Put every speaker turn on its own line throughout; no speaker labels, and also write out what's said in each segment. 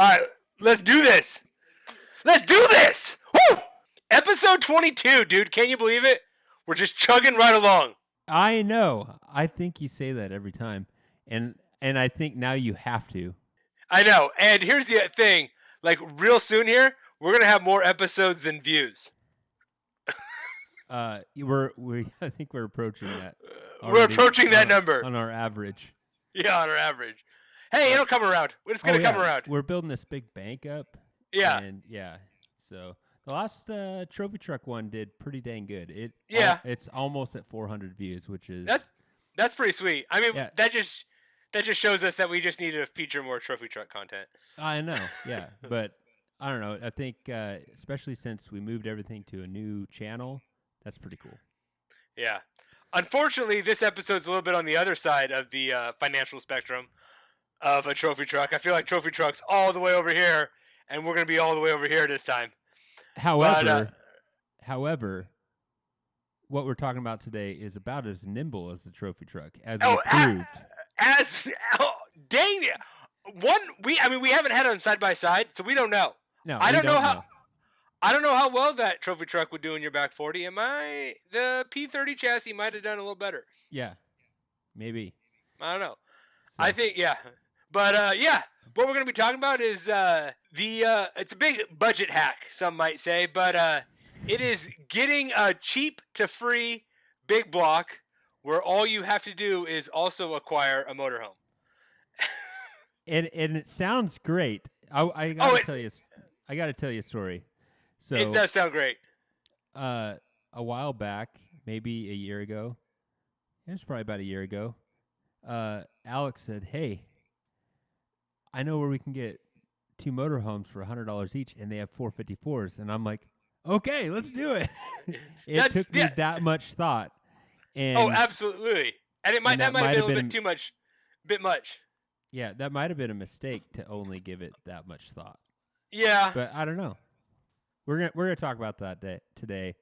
All right, let's do this. Let's do this. Woo! Episode 22, dude. Can you believe it? We're just chugging right along.
I know. I think you say that every time, and I think now you have to.
I know. And here's the thing. Like, real soon here, we're going to have more episodes than views.
We I think we're approaching that.
We're approaching that number.
On our average.
Yeah, on our average. Hey, it'll come around. It's going to come around.
We're building this big bank up.
Yeah.
And yeah. So the last trophy truck one did pretty dang good. It's almost at 400 views, which is
that's pretty sweet. I mean, that just shows us that we just need to feature more trophy truck content.
I know. Yeah, but I don't know. I think especially since we moved everything to a new channel, that's pretty cool.
Yeah. Unfortunately, this episode's a little bit on the other side of the financial spectrum of a trophy truck. I feel like trophy truck's all the way over here, and we're going to be all the way over here this time.
However, what we're talking about today is about as nimble as the trophy truck, as we proved.
Dang it! We haven't had them side by side, so we don't know.
No, I don't know.
I don't know how well that trophy truck would do in your back 40. The P30 chassis might have done a little better.
Yeah, maybe.
I don't know. So. I think but what we're gonna be talking about is it's a big budget hack, some might say, but it is getting a cheap to free big block where all you have to do is also acquire a motorhome.
and it sounds great. I gotta tell you a story. So
it does sound great.
A while back, maybe a year ago, it was probably about a year ago, Alex said, "Hey, I know where we can get 2 motorhomes for $100 each, and they have 454s." And I'm like, "Okay, let's do it." It took me that much thought. And
absolutely. And that might have been a little bit too much, bit much.
Yeah, that might have been a mistake to only give it that much thought.
Yeah,
but I don't know. We're gonna talk about that today.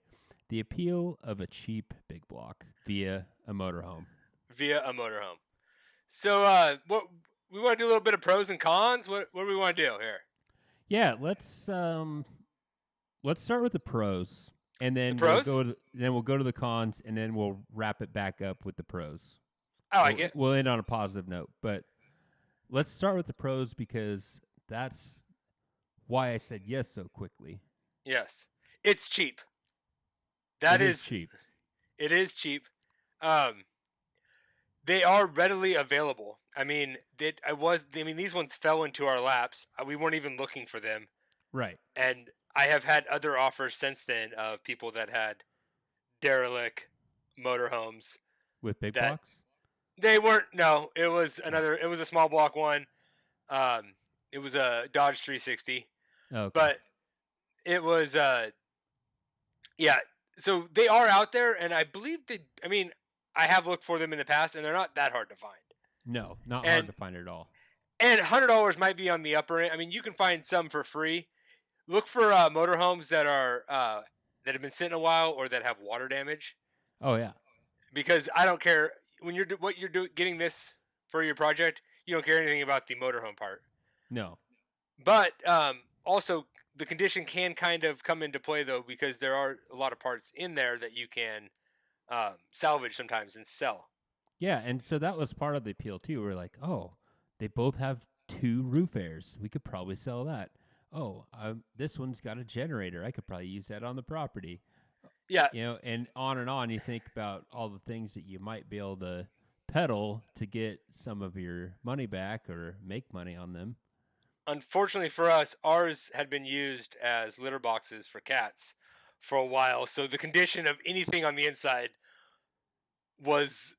The appeal of a cheap big block via a motorhome.
So, what we want to do a little bit of pros and cons. What do we want to do here?
Yeah, let's start with the pros, and then we'll go to the cons, and then we'll wrap it back up with the pros.
I like it.
We'll end on a positive note, but let's start with the pros because that's why I said yes so quickly.
Yes, it's cheap. It is
cheap.
It is cheap. They are readily available. I mean, these ones fell into our laps. We weren't even looking for them.
Right.
And I have had other offers since then of people that had derelict motorhomes
with big blocks.
They weren't. No, it was a small block one. It was a Dodge 360.
Okay.
But it was, so they are out there, and I believe I have looked for them in the past, and they're not that hard to find.
No, not hard to find at all.
And $100 might be on the upper end. I mean, you can find some for free. Look for motorhomes that are that have been sitting a while or that have water damage.
Oh yeah.
Because I don't care when you're getting this for your project, you don't care anything about the motorhome part.
No.
But also, the condition can kind of come into play, though, because there are a lot of parts in there that you can salvage sometimes and sell.
Yeah, and so that was part of the appeal, too. We're like, oh, they both have 2 roof airs. We could probably sell that. Oh, this one's got a generator. I could probably use that on the property.
Yeah.
And on. You think about all the things that you might be able to peddle to get some of your money back or make money on them.
Unfortunately for us, ours had been used as litter boxes for cats for a while, so the condition of anything on the inside was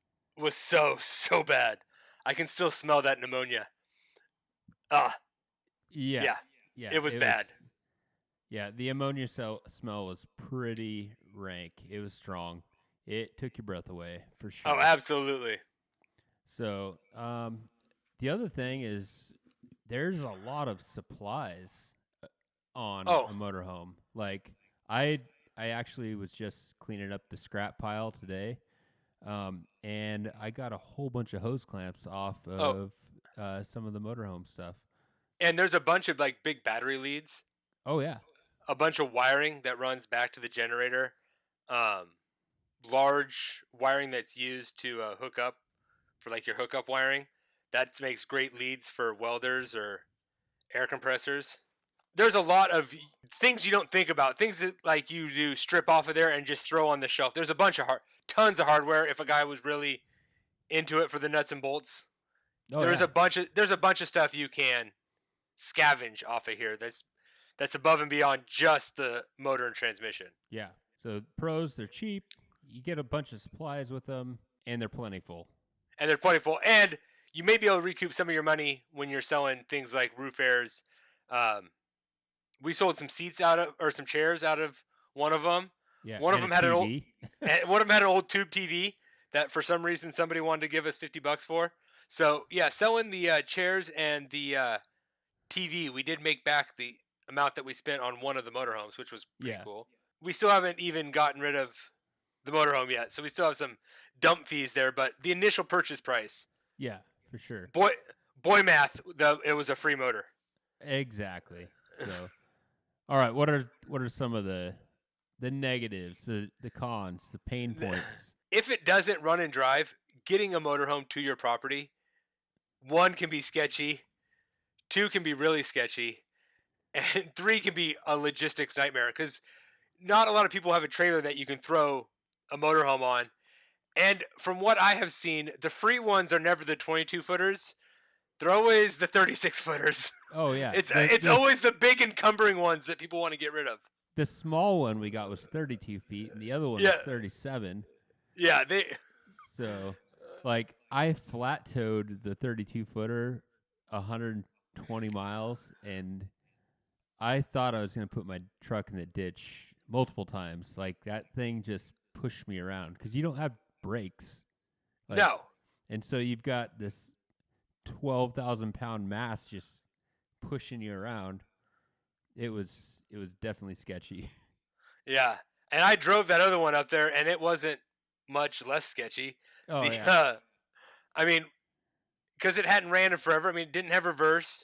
so bad. I can still smell that pneumonia.
Yeah.
It was bad.
The ammonia smell was pretty rank. It was strong. It took your breath away, for sure.
Oh, absolutely.
So, the other thing is there's a lot of supplies on a motorhome. Like, I actually was just cleaning up the scrap pile today, and I got a whole bunch of hose clamps off of some of the motorhome stuff.
And there's a bunch of like big battery leads,
Oh yeah.
a bunch of wiring that runs back to the generator, um, large wiring that's used to hook up for like your hookup wiring. That makes great leads for welders or air compressors. There's a lot of things you don't think about, things that like you do strip off of there and just throw on the shelf. There's a bunch of tons of hardware if a guy was really into it for the nuts and bolts.
Oh
There's
yeah.
a bunch of stuff you can scavenge off of here that's above and beyond just the motor and transmission.
Yeah. So pros, they're cheap. You get a bunch of supplies with them, and they're plentiful.
And they're plentiful, and you may be able to recoup some of your money when you're selling things like roof airs. We sold some seats out of, or some chairs out of one of them.
Yeah.
One of
and
them
a
had an old,
TV.
one of them had an old tube TV that for some reason somebody wanted to give us $50 for. So yeah, selling the chairs and the TV, we did make back the amount that we spent on one of the motorhomes, which was pretty cool. We still haven't even gotten rid of the motorhome yet, so we still have some dump fees there. But the initial purchase price,
Yeah, for sure.
boy math, it was a free motor.
Exactly. So, all right, what are some of the negatives, the cons, the pain points?
If it doesn't run and drive, getting a motorhome to your property, 1 can be sketchy, 2 can be really sketchy, and 3 can be a logistics nightmare because not a lot of people have a trailer that you can throw a motorhome on. And from what I have seen, the free ones are never the 22-footers. They're always the 36-footers.
Oh yeah,
it's always the big encumbering ones that people want to get rid of.
The small one we got was 32 feet, and the other one was 37.
Yeah,
So, like, I flat towed the 32-footer 120 miles, and I thought I was going to put my truck in the ditch multiple times. Like, that thing just pushed me around because you don't have brakes. Like,
no.
And so you've got this 12,000-pound mass just pushing you around. It was definitely sketchy.
Yeah, and I drove that other one up there, and it wasn't much less sketchy.
Oh yeah.
I mean, because it hadn't ran in forever. I mean, it didn't have reverse.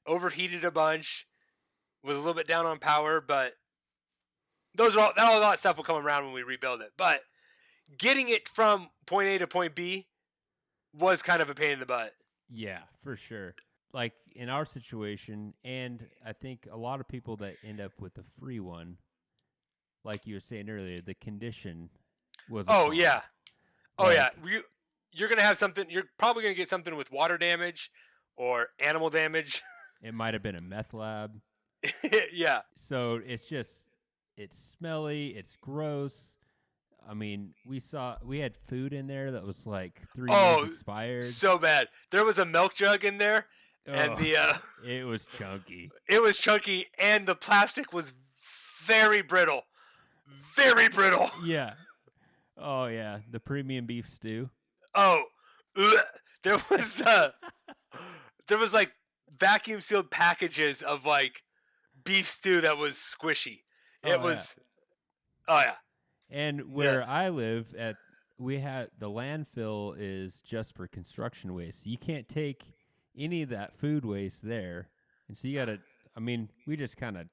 Overheated a bunch. Was a little bit down on power, but those are all that stuff will come around when we rebuild it. But getting it from point A to point B was kind of a pain in the butt.
Yeah, for sure. Like in our situation, and I think a lot of people that end up with the free one, like you were saying earlier, the condition was.
Oh yeah,
like,
yeah. You're gonna have something. You're probably gonna get something with water damage or animal damage.
It might have been a meth lab.
Yeah.
So it's smelly. It's gross. I mean, we had food in there that was like 3 years expired.
So bad. There was a milk jug in there, and
it was chunky.
It was chunky, and the plastic was very brittle. Very brittle.
Yeah. Oh yeah, the premium beef stew.
Oh, there was like vacuum sealed packages of like beef stew that was squishy. It was. Yeah. Oh yeah.
And where I live we had the landfill is just for construction waste. So you can't take any of that food waste there. And so you got to, I mean, we just kind of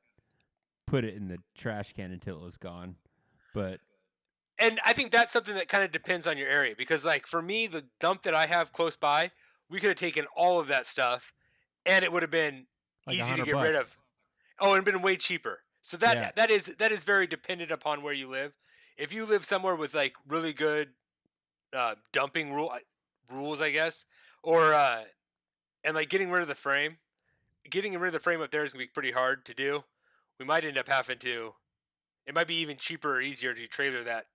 put it in the trash can until it was gone.
And I think that's something that kind of depends on your area because like for me, the dump that I have close by, we could have taken all of that stuff and it would have been
like
easy to
$100.
get rid of. Oh, and been way cheaper. So that is very dependent upon where you live. If you live somewhere with like really good dumping rules, I guess, or and like getting rid of the frame up there is gonna be pretty hard to do. We might end up having to. It might be even cheaper or easier to trailer that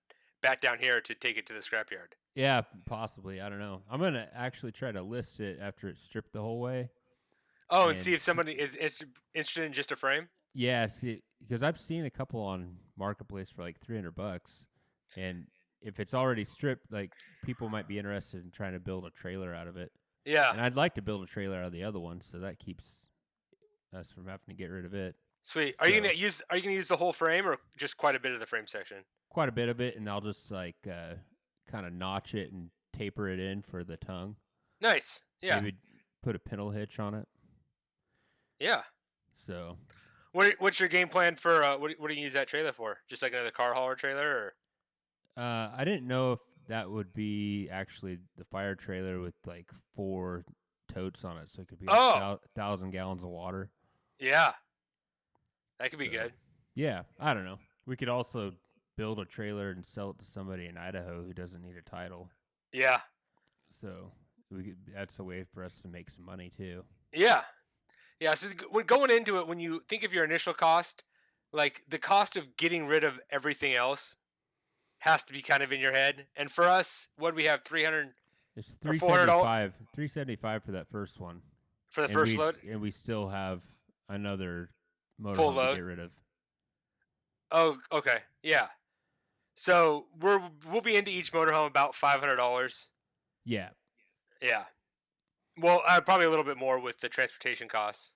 back down here to take it to the scrapyard.
Yeah, possibly. I don't know. I'm gonna actually try to list it after it's stripped the whole way.
Oh, and see if somebody is interested in just a frame.
Yeah, see, because I've seen a couple on Marketplace for like $300, and if it's already stripped, like people might be interested in trying to build a trailer out of it.
Yeah,
and I'd like to build a trailer out of the other one, so that keeps us from having to get rid of it.
Sweet. Are you gonna use the whole frame or just quite a bit of the frame section?
Quite a bit of it, and I'll just like kind of notch it and taper it in for the tongue.
Nice. Yeah.
Maybe put a pintle hitch on it.
Yeah.
So
What's your game plan for what do you use that trailer for? Just like another car hauler trailer, or?
I didn't know if that would be actually the fire trailer with like 4 totes on it, so it could be like
Oh,
1,000 gallons of water.
yeah, that could be
So
good.
yeah, I don't know. We could also build a trailer and sell it to somebody in Idaho who doesn't need a title.
Yeah,
So that's a way for us to make some money too.
yeah, yeah. So when going into it, when you think of your initial cost, like the cost of getting rid of everything else has to be kind of in your head. And for us, what do we have, 300
It's
or
three seventy
$400
five, 375 for that first one,
for the
and
first load,
we still have another
full
motorhome to
load?
get rid of.
Oh, okay, yeah. So we'll be into each motorhome about $500.
Yeah,
Yeah. Well, probably a little bit more with the transportation costs.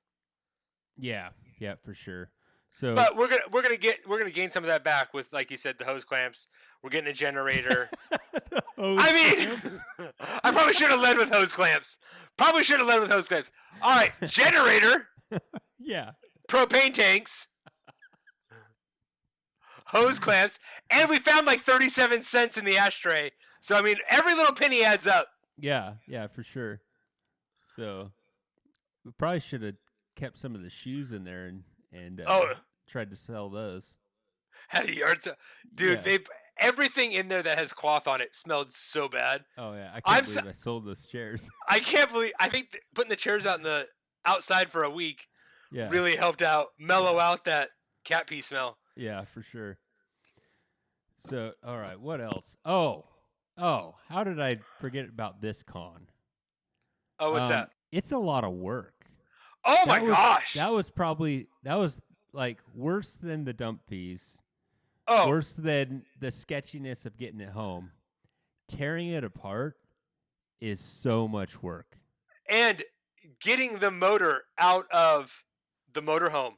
yeah, yeah, for sure. So
But we're gonna gain some of that back with, like you said, the hose clamps. We're getting a generator. I mean, I probably should have led with hose clamps. All right, generator,
yeah,
propane tanks, hose clamps, and we found like 37 cents in the ashtray. So I mean, every little penny adds up.
yeah, yeah, for sure. So we probably should have kept some of the shoes in there and
Oh,
tried to sell those.
had a yard sale, dude.
Yeah.
Everything in there that has cloth on it smelled so bad.
Oh yeah, I
I'm
can't
so,
believe I sold those chairs.
I can't believe. I think putting the chairs out in the outside for a week
Yeah,
really helped out mellow
yeah,
out that cat pee smell.
yeah, for sure. So all right, what else? How did I forget about this con?
Oh, what's that?
It's a lot of work.
Oh my gosh.
That was like worse than the dump fees,
Oh,
worse than the sketchiness of getting it home. Tearing it apart is so much work.
and getting the motor out of the motorhome.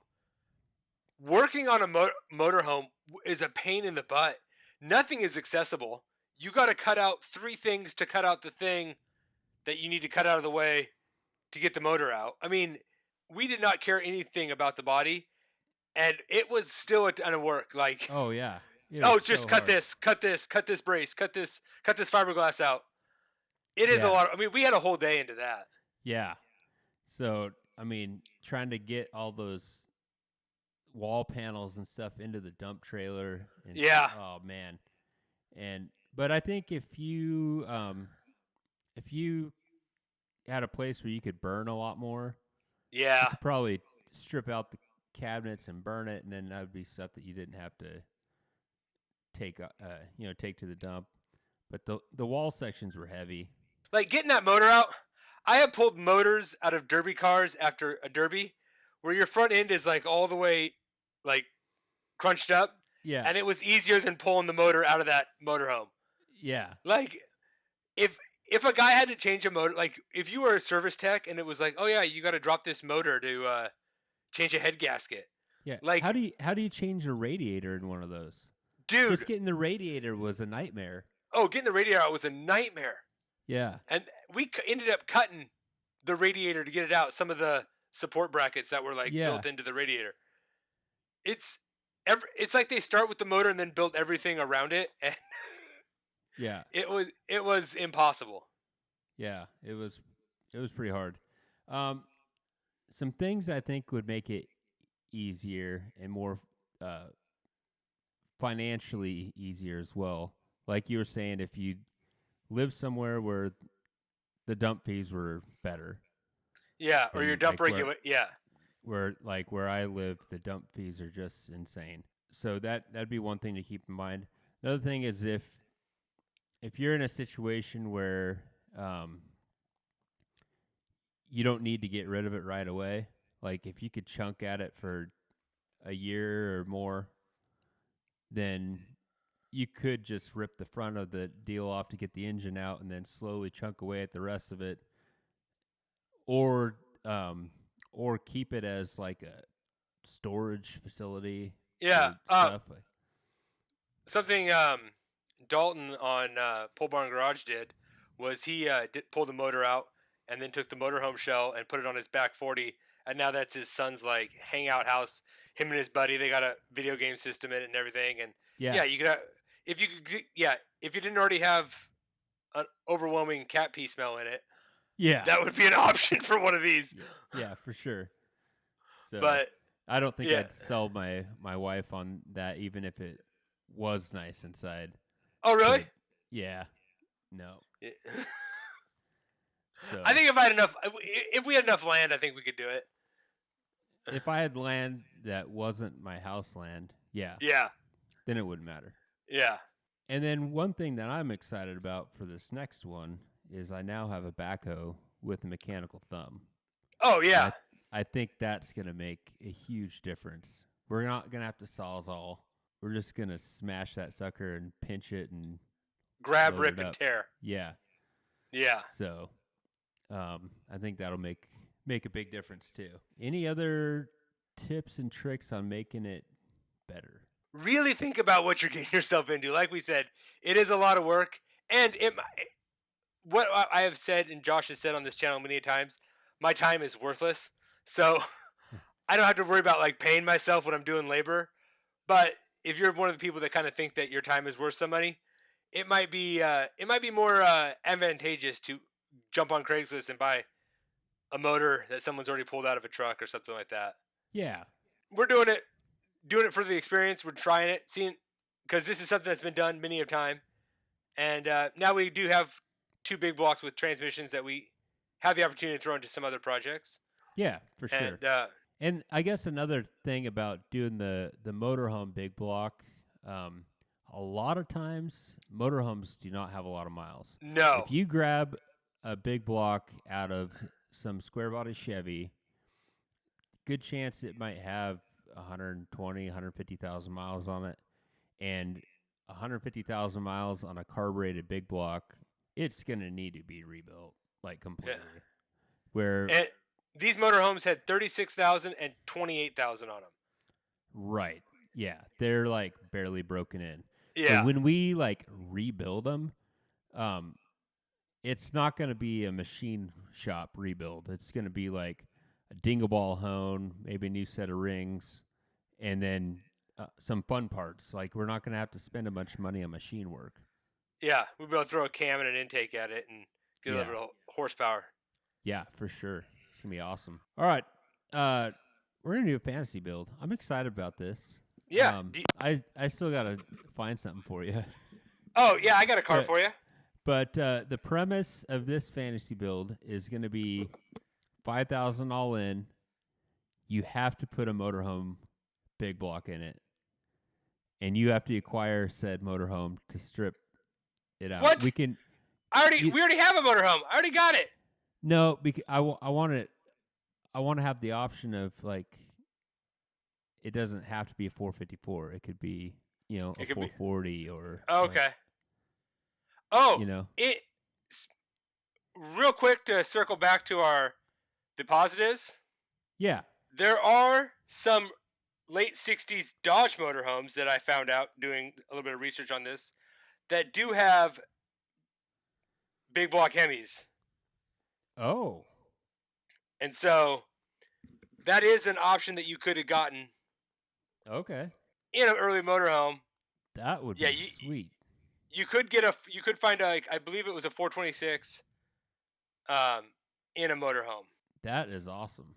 Working on a motorhome is a pain in the butt. Nothing is accessible. You got to cut out 3 things to cut out the thing that you need to cut out of the way to get the motor out. I mean, we did not care anything about the body, and it was still a ton of work. Like,
Oh yeah, it
oh,
was
just
so hard.
cut this brace, cut this fiberglass out. It is a
Yeah,
lot. I mean, we had a whole day into that.
yeah. So I mean, trying to get all those wall panels and stuff into the dump trailer, and
Yeah,
oh man, and but I think if you had a place where you could burn a lot more, you
yeah.
could probably strip out the cabinets and burn it, and then that would be stuff that you didn't have to take to the dump. But the wall sections were heavy.
Like getting that motor out. I have pulled motors out of derby cars after a derby, where your front end is like all the way, like crunched up,
Yeah,
and it was easier than pulling the motor out of that motorhome.
yeah,
Like if a guy had to change a motor, like if you were a service tech and it was like, oh yeah, you got to drop this motor to change a head gasket.
yeah.
Like,
How do you change a radiator in one of those?
dude,
Just getting the radiator was a nightmare.
oh, getting the radiator out was a nightmare.
Yeah,
And we ended up cutting the radiator to get it out. Some of the support brackets that were like
yeah,
built into the radiator. It's it's like they start with the motor and then build everything around it, and
yeah,
it was impossible.
yeah. It was pretty hard. Um, some things I think would make it easier and more uh, financially easier as well. Like you were saying, if you live somewhere where the dump fees were better
Yeah, or your
than
dump regulator. Yeah,
where I live, the dump fees are just insane. So that'd be one thing to keep in mind. Another thing is if you're in a situation where you don't need to get rid of it right away, like if you could chunk at it for a year or more, then you could just rip the front of the deal off to get the engine out and then slowly chunk away at the rest of it, or keep it as like a storage facility
yeah.
for stuff.
Something Dalton on Pole Barn Garage did was he pulled the motor out and then took the motorhome shell and put it on his back 40 and now that's his son's like hangout house. Him and his buddy, they got a video game system in it and everything. And
Yeah.
you could if you could if you didn't already have an overwhelming cat pee smell in it,
Yeah.
that would be an option for one of these.
Yeah, for sure. So,
But
I don't think
yeah.
I'd sell my wife on that, even if it was nice inside.
Oh, really?
But, yeah. No.
Yeah.
So,
I think if we had enough land, I think we could do it.
if I had land that wasn't my house land, yeah, then it wouldn't matter.
Yeah.
And then one thing that I'm excited about for this next one is I now have a backhoe with a mechanical thumb.
Oh, yeah.
I think that's going to make a huge difference. We're not going to have to sawzall. We're just going to smash that sucker and pinch it and
grab,
load
rip,
it
and
up.
tear.
Yeah.
Yeah.
So, I think that'll make a big difference too. Any other tips and tricks on making it better?
Really think about what you're getting yourself into. Like we said, it is a lot of work, and what I have said and Josh has said on this channel many times, my time is worthless. So I don't have to worry about like paying myself when I'm doing labor. But if you're one of the people that kind of think that your time is worth some money, it might be more advantageous to jump on Craigslist and buy a motor that someone's already pulled out of a truck or something like that.
Yeah.
We're doing it for the experience. We're trying it, seeing, because this is something that's been done many a time. And now we do have 2 big blocks with transmissions that we have the opportunity to throw into some other projects.
Yeah, for sure. And I guess another thing about doing the motorhome big block, a lot of times motorhomes do not have a lot of miles.
No.
If you grab a big block out of some square body Chevy, good chance it might have 120, 150,000 miles on it. And 150,000 miles on a carbureted big block, it's going to need to be rebuilt, like, completely. Yeah.
And these motorhomes had 36,000 and 28,000 on them.
Right. Yeah. They're, like, barely broken in.
Yeah.
So when we, like, rebuild them, it's not going to be a machine shop rebuild. It's going to be, like, a dingle ball hone, maybe a new set of rings, and then some fun parts. Like, we're not going to have to spend a bunch of money on machine work.
Yeah, we'll be able to throw a cam and an intake at it and get a little bit of horsepower.
Yeah, for sure. It's going to be awesome. All right. We're going to do a fantasy build. I'm excited about this.
Yeah.
I still got to find something for you.
Oh, yeah, I got a car for you.
But the premise of this fantasy build is going to be $5,000 all in. You have to put a motorhome big block in it. And you have to acquire said motorhome to strip it out.
What?
We
already have a motorhome. I already got it.
No, because I want to have the option of, like, it doesn't have to be a 454. It could be, a 440 or.
Okay.
Like,
oh, real quick to circle back to the positives.
Yeah.
There are some late 60s Dodge motorhomes that I found out doing a little bit of research on this that do have big block Hemis.
Oh.
And so that is an option that you could have gotten.
Okay.
In an early motorhome.
That would be sweet.
You could find I believe it was a 426 in a motorhome.
That is awesome.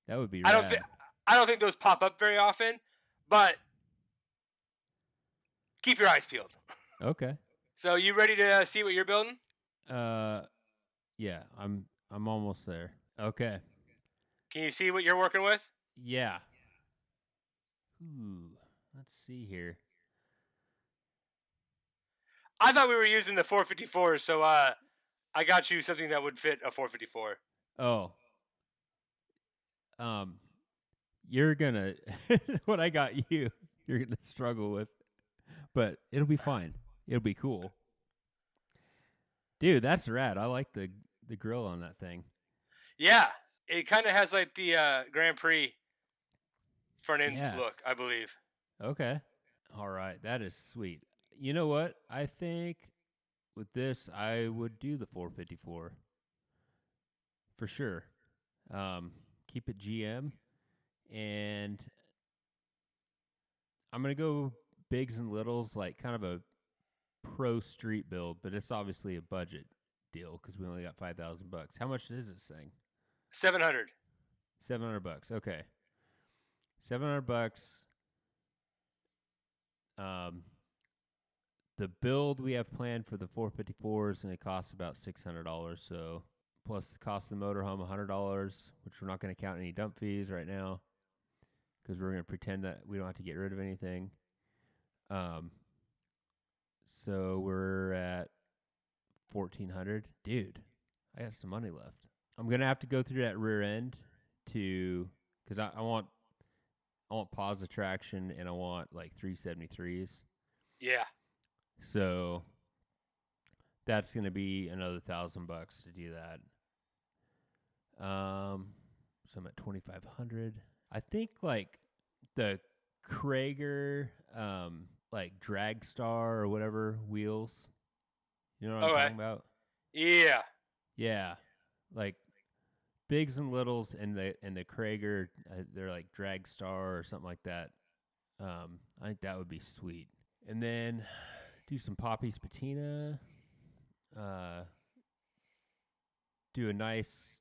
That would be
rad. I don't think those pop up very often, but keep your eyes peeled.
Okay.
So you ready to see what you're building?
Yeah, I'm almost there. Okay.
Can you see what you're working with?
Yeah. Ooh, let's see here.
I thought we were using the 454, so I got you something that would fit a 454.
Oh. You're gonna what I got you're gonna struggle with, but it'll be fine. It'll be cool. Dude, that's rad. I like the grill on that thing.
Yeah, it kind of has like the Grand Prix front end look, I believe.
Okay. All right, that is sweet. You know what? I think with this, I would do the 454 for sure. Keep it GM, and I'm gonna go bigs and littles, like kind of a pro street build, but it's obviously a budget deal because we only got $5,000. How much is this thing?
700.
$700. Okay, $700. Um, the build we have planned for the 454 is going to cost about $600. So plus the cost of the motorhome, $100, which we're not going to count any dump fees right now because we're going to pretend that we don't have to get rid of anything. So we're at 1,400. Dude, I got some money left. I'm going to have to go through that rear end because I want positive traction and I want like 373s.
Yeah.
So that's going to be another $1,000 to do that. So I'm at 2,500. I think like the Krager, like Dragstar or whatever wheels. You know what I'm talking about?
Yeah.
Yeah, like bigs and littles, and the Krager, they're like Dragstar or something like that. I think that would be sweet. And then do some Poppy's patina. Do a nice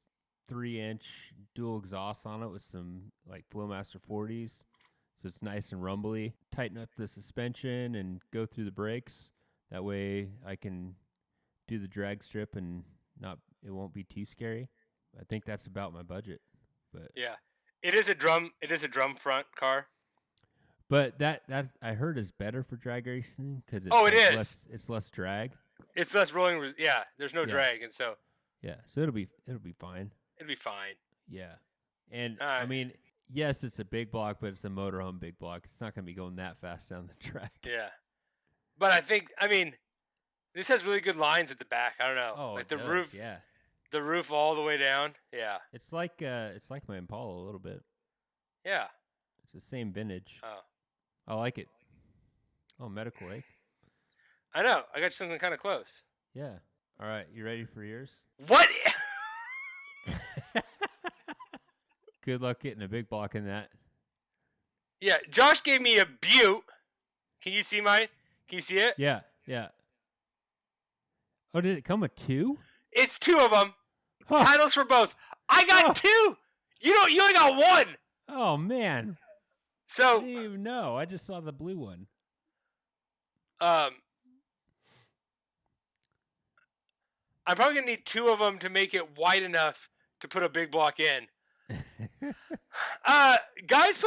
3-inch dual exhaust on it with some like Flowmaster 40s. So it's nice and rumbly. Tighten up the suspension and go through the brakes. That way I can do the drag strip and it won't be too scary. I think that's about my budget. But
yeah, it is a drum front car.
But that I heard is better for drag racing because it's less drag.
It's less rolling. Yeah, there's no drag, and so
so it'll be fine.
It'll be fine.
Yeah, and I mean, yes, it's a big block, but it's a motorhome big block. It's not going to be going that fast down the track.
Yeah, but I mean, this has really good lines at the back. I don't know,
like
the roof.
Yeah,
the roof all the way down. Yeah,
it's like my Impala a little bit.
Yeah,
it's the same vintage.
Oh,
I like it. Oh, medical lake.
I know. I got something kind of close.
Yeah. All right, you ready for yours?
What?
Good luck getting a big block in that.
Yeah, Josh gave me a Butte. Can you see mine? Can you see it?
Yeah. Oh, did it come with 2?
It's 2 of them. Huh. Titles for both. I got 2. You only got 1.
Oh man.
So
I didn't even know. I just saw the blue one.
I'm probably gonna need 2 of them to make it wide enough to put a big block in. Guys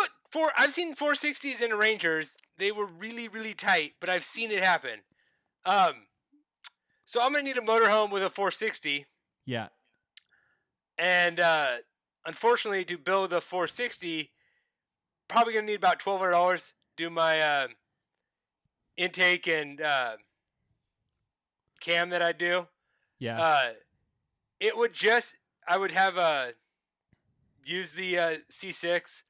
I've seen 460s in Rangers. They were really, really tight, but I've seen it happen. So I'm gonna need a motorhome with a 460.
Yeah.
And unfortunately, to build a 460, probably gonna need about $1,200. Do my intake and cam that I do.
Yeah.
I would have use the C6,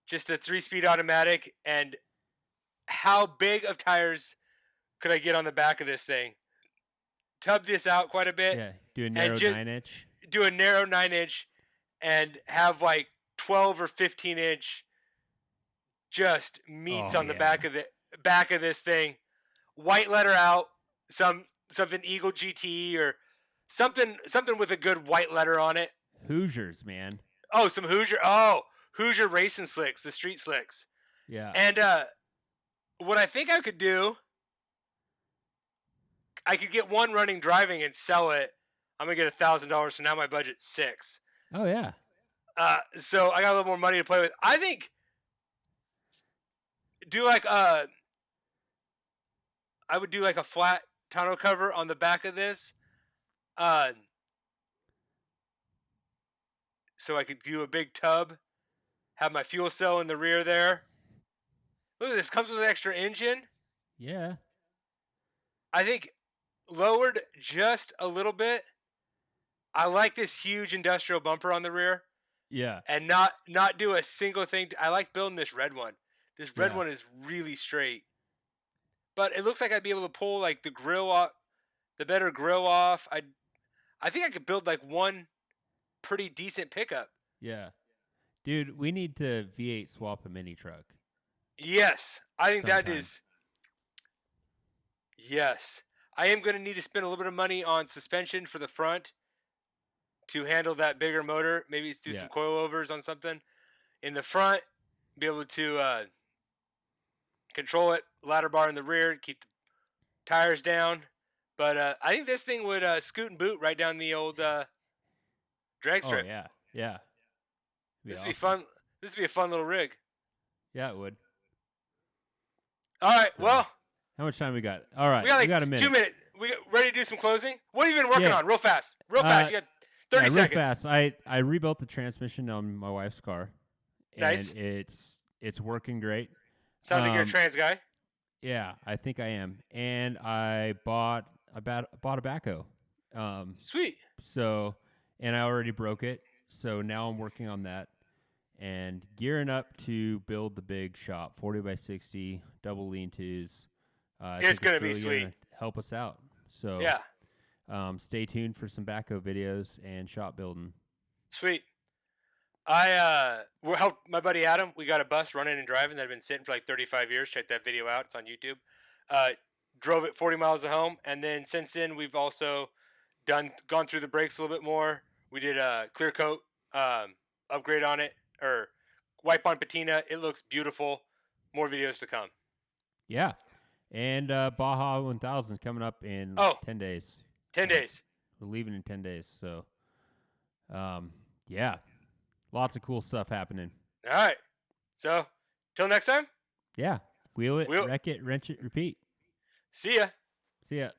just a 3-speed automatic. And how big of tires could I get on the back of this thing? Tub this out quite a bit.
Yeah, do a narrow 9-inch.
Do a narrow 9-inch and have like 12 or 15-inch just meats on the back of this thing. White letter out, something Eagle GT or something with a good white letter on it.
Hoosiers, man.
Oh, some Hoosier racing slicks, the street slicks.
Yeah.
And what I think I could do, I could get one running driving and sell it. I'm gonna get $1,000, so now my budget's $6,000.
Oh yeah.
So I got a little more money to play with. I think I would do like a flat tonneau cover on the back of this. So I could do a big tub, have my fuel cell in the rear there. Look at this, comes with an extra engine.
Yeah.
I think lowered just a little bit. I like this huge industrial bumper on the rear.
Yeah.
And not do a single thing. I like building this red one. This red one is really straight. But it looks like I'd be able to pull like the grill off, the better grill off. I think I could build like one pretty decent pickup.
Yeah. Dude, we need to V8 swap a mini truck
Yes, I think that
sometime.
is. Yes, I am going to need to spend a little bit of money on suspension for the front to handle that bigger motor. Maybe do
Yeah.
some coilovers on something in the front. Be able to control it. Ladder bar in the rear. Keep the tires down. But I think this thing would scoot and boot right down the old drag
Oh,
strip.
yeah. Yeah. Be
This would
awesome.
be fun. This would be a fun little rig.
Yeah, it would.
All right.
So,
Well,
how much time we got? All right.
we got like
a minute.
2 minutes. We ready to do some closing? What have you been working
Yeah.
on? Real fast. Real fast. You got 30
real
seconds.
fast. I rebuilt the transmission on my wife's car. And
Nice.
it's working great.
Sounds like you're a trans guy.
Yeah, I think I am. And I bought a backhoe.
Sweet.
So, and I already broke it. So now I'm working on that and gearing up to build the big shop, 40 by 60, double lean-tos.
It's gonna be sweet.
Gonna help us out. So
Yeah.
Stay tuned for some backhoe videos and shop building.
Sweet. We helped my buddy Adam. We got a bus running and driving that had been sitting for like 35 years. Check that video out. It's on YouTube. Drove it 40 miles to home, and then since then we've also gone through the brakes a little bit more. We did a clear coat upgrade on it, or wipe on patina. It looks beautiful. More videos to come.
Yeah. And Baja 1000 coming up in 10 days.
10 days.
We're leaving in 10 days. So, yeah. Lots of cool stuff happening.
All right. So, till next time.
Yeah. Wheel it, wreck it, wrench it, repeat.
See ya.
See ya.